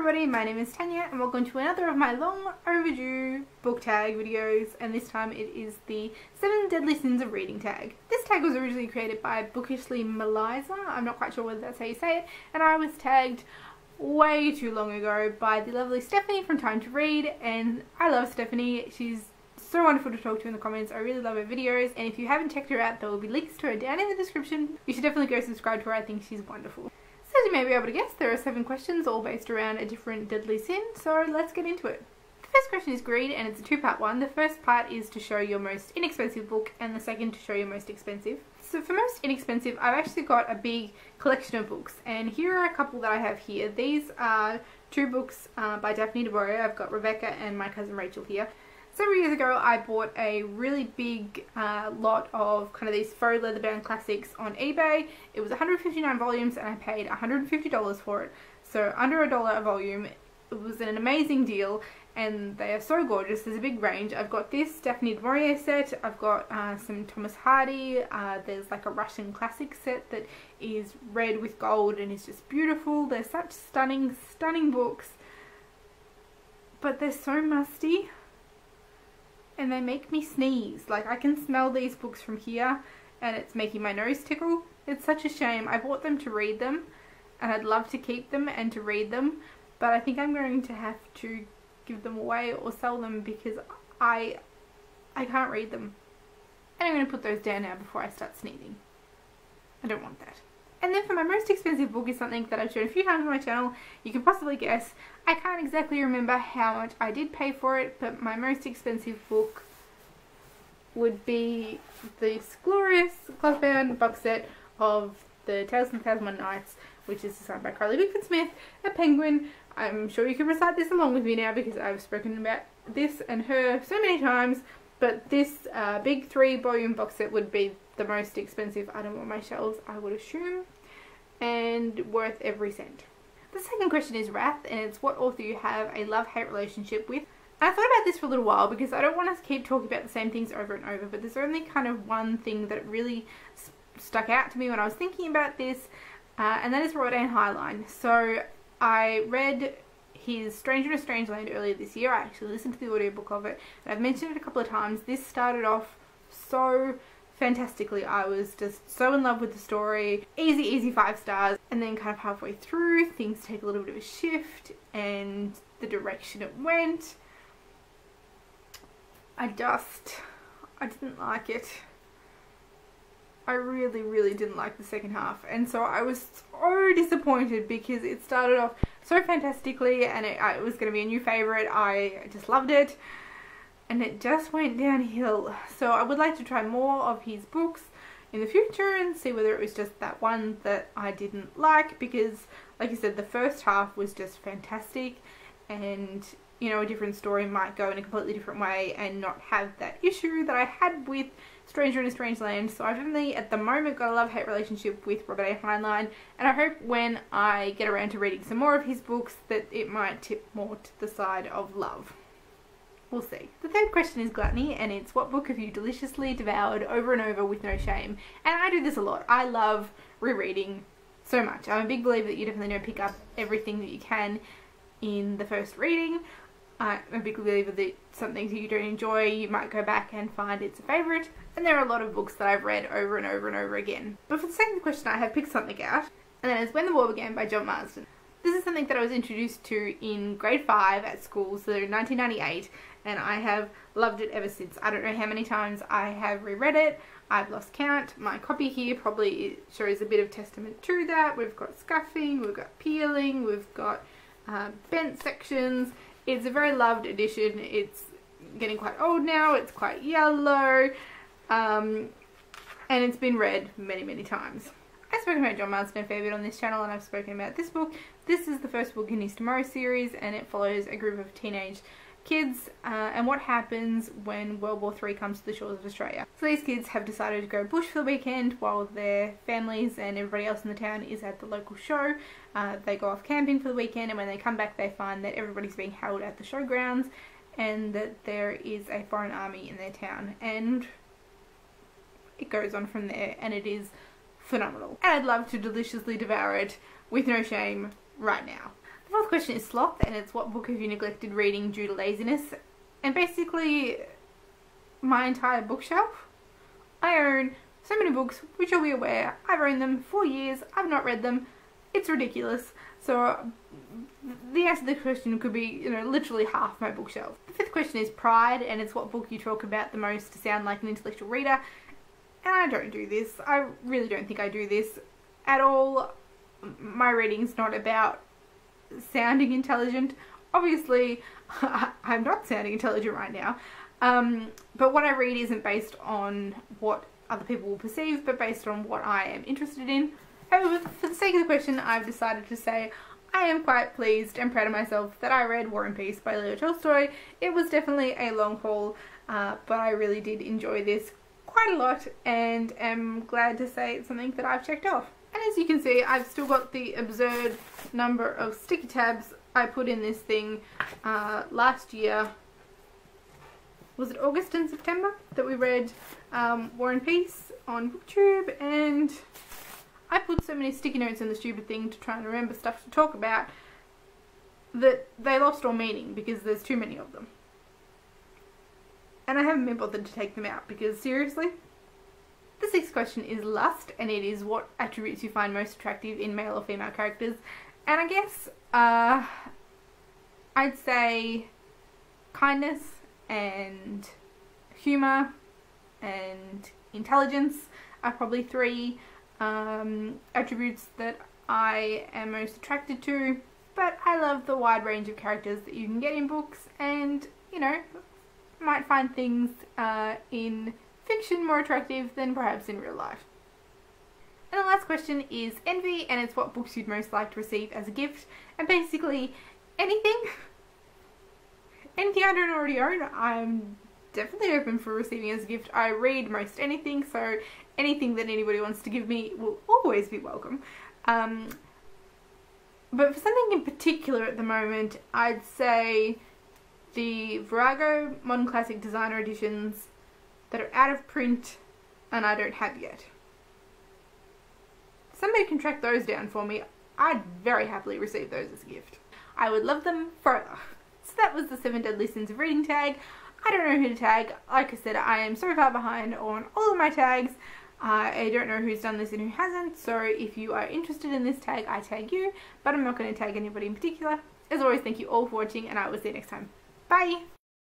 everybody, my name is Tanya and welcome to another of my long overdue book tag videos, and this time it is the 7 Deadly Sins of Reading tag. This tag was originally created by Bookishly Meliza, I'm not quite sure whether that's how you say it, and I was tagged way too long ago by the lovely Stephanie from Time to Read, and I love Stephanie. She's so wonderful to talk to in the comments. I really love her videos, and if you haven't checked her out, there will be links to her down in the description. You should definitely go subscribe to her. I think she's wonderful. So as you may be able to guess, there are 7 questions all based around a different deadly sin, so let's get into it. The first question is greed, and it's a 2-part one. The first part is to show your most inexpensive book, and the second to show your most expensive. So for most inexpensive, I've actually got a big collection of books, and here are a couple that I have here. These are 2 books by Daphne du Maurier. I've got Rebecca and My Cousin Rachel here. Several years ago I bought a really big lot of kind of these faux leather bound classics on eBay. It was 159 volumes and I paid $150 for it. So under $1 a volume. It was an amazing deal and they are so gorgeous. There's a big range. I've got this Daphne du Maurier set. I've got some Thomas Hardy. There's like a Russian classic set that is red with gold and is just beautiful. They're such stunning, stunning books. But they're so musty. And they make me sneeze. Like, I can smell these books from here and it's making my nose tickle. It's such a shame. I bought them to read them and I'd love to keep them and to read them, but I think I'm going to have to give them away or sell them because I can't read them. And I'm going to put those down now before I start sneezing. I don't want that. And then for my most expensive book is something that I've shown a few times on my channel. You can possibly guess. I can't exactly remember how much I did pay for it, but my most expensive book would be this glorious cloth-bound box set of the Tales from the Thousand Nights, which is designed by Carly Wickman-Smith, a Penguin. I'm sure you can recite this along with me now because I've spoken about this and her so many times, but this big 3-volume box set would be the most expensive item on my shelves, I would assume, and worth every cent. The second question is wrath, and it's what author you have a love-hate relationship with. And I thought about this for a little while because I don't want to keep talking about the same things over and over, but there's only kind of one thing that really stuck out to me when I was thinking about this, and that is Robert A. Heinlein. So I read his Stranger in a Strange Land earlier this year. I actually listened to the audiobook of it, and I've mentioned it a couple of times. This started off so fantastically. I was just so in love with the story. Easy 5 stars. And then kind of halfway through, things take a little bit of a shift and the direction it went, I didn't like it. I really didn't like the second half, and so I was so disappointed because it started off so fantastically and it was going to be a new favourite. I just loved it. And it just went downhill. So I would like to try more of his books in the future and see whether it was just that one that I didn't like, because like I said, the first half was just fantastic, and you know, a different story might go in a completely different way and not have that issue that I had with Stranger in a Strange Land. So I've only at the moment got a love-hate relationship with Robert A. Heinlein, and I hope when I get around to reading some more of his books that it might tip more to the side of love. We'll see. The third question is gluttony, and it's what book have you deliciously devoured over and over with no shame? And I do this a lot. I love rereading so much. I'm a big believer that you definitely don't pick up everything that you can in the first reading. I'm a big believer that some things that you don't enjoy, you might go back and find it's a favourite. And there are a lot of books that I've read over and over and over again. But for the second question, I have picked something out, and that is When the War Began by John Marsden. This is something that I was introduced to in grade 5 at school, so 1998, and I have loved it ever since. I don't know how many times I have reread it. I've lost count. My copy here probably shows a bit of testament to that. We've got scuffing, we've got peeling, we've got bent sections. It's a very loved edition. It's getting quite old now. It's quite yellow, and it's been read many times. I've spoken about John Marsden a fair bit on this channel, and I've spoken about this book. This is the first book in his Tomorrow series, and it follows a group of teenage kids and what happens when World War III comes to the shores of Australia. So these kids have decided to go bush for the weekend while their families and everybody else in the town is at the local show. They go off camping for the weekend, and when they come back they find that everybody's being held at the showgrounds and that there is a foreign army in their town, and it goes on from there, and it is phenomenal. And I'd love to deliciously devour it with no shame right now. The fourth question is sloth, and it's what book have you neglected reading due to laziness? And basically, my entire bookshelf. I own so many books, which you'll be aware, I've owned them for years, I've not read them, it's ridiculous. So the answer to the question could be, you know, literally half my bookshelf. The fifth question is pride, and it's what book you talk about the most to sound like an intellectual reader. And I don't do this. I really don't think I do this at all. My reading's not about sounding intelligent. Obviously, I'm not sounding intelligent right now. But what I read isn't based on what other people will perceive, but based on what I am interested in. However, for the sake of the question, I've decided to say I am quite pleased and proud of myself that I read War and Peace by Leo Tolstoy. It was definitely a long haul, but I really did enjoy this quite a lot, and am glad to say it's something that I've checked off. And as you can see, I've still got the absurd number of sticky tabs I put in this thing last year. Was it August and September that we read War and Peace on BookTube, and I put so many sticky notes in the stupid thing to try and remember stuff to talk about that they lost all meaning because there's too many of them. And I haven't been bothered to take them out because, seriously? The sixth question is lust, and it is what attributes you find most attractive in male or female characters. And I guess I'd say kindness and humour and intelligence are probably three attributes that I am most attracted to. But I love the wide range of characters that you can get in books, and, you know, might find things in fiction more attractive than perhaps in real life. And the last question is envy, and it's what books you'd most like to receive as a gift. And basically anything. Anything I don't already own, I'm definitely open for receiving as a gift. I read most anything, so anything that anybody wants to give me will always be welcome. But for something in particular at the moment, I'd say the Virago Modern Classic Designer Editions that are out of print and I don't have yet. If somebody can track those down for me, I'd very happily receive those as a gift. I would love them forever. So that was the 7 Deadly Sins of Reading tag. I don't know who to tag. Like I said, I am so far behind on all of my tags. I don't know who's done this and who hasn't, so if you are interested in this tag, I tag you, but I'm not going to tag anybody in particular. As always, thank you all for watching, and I will see you next time. Bye!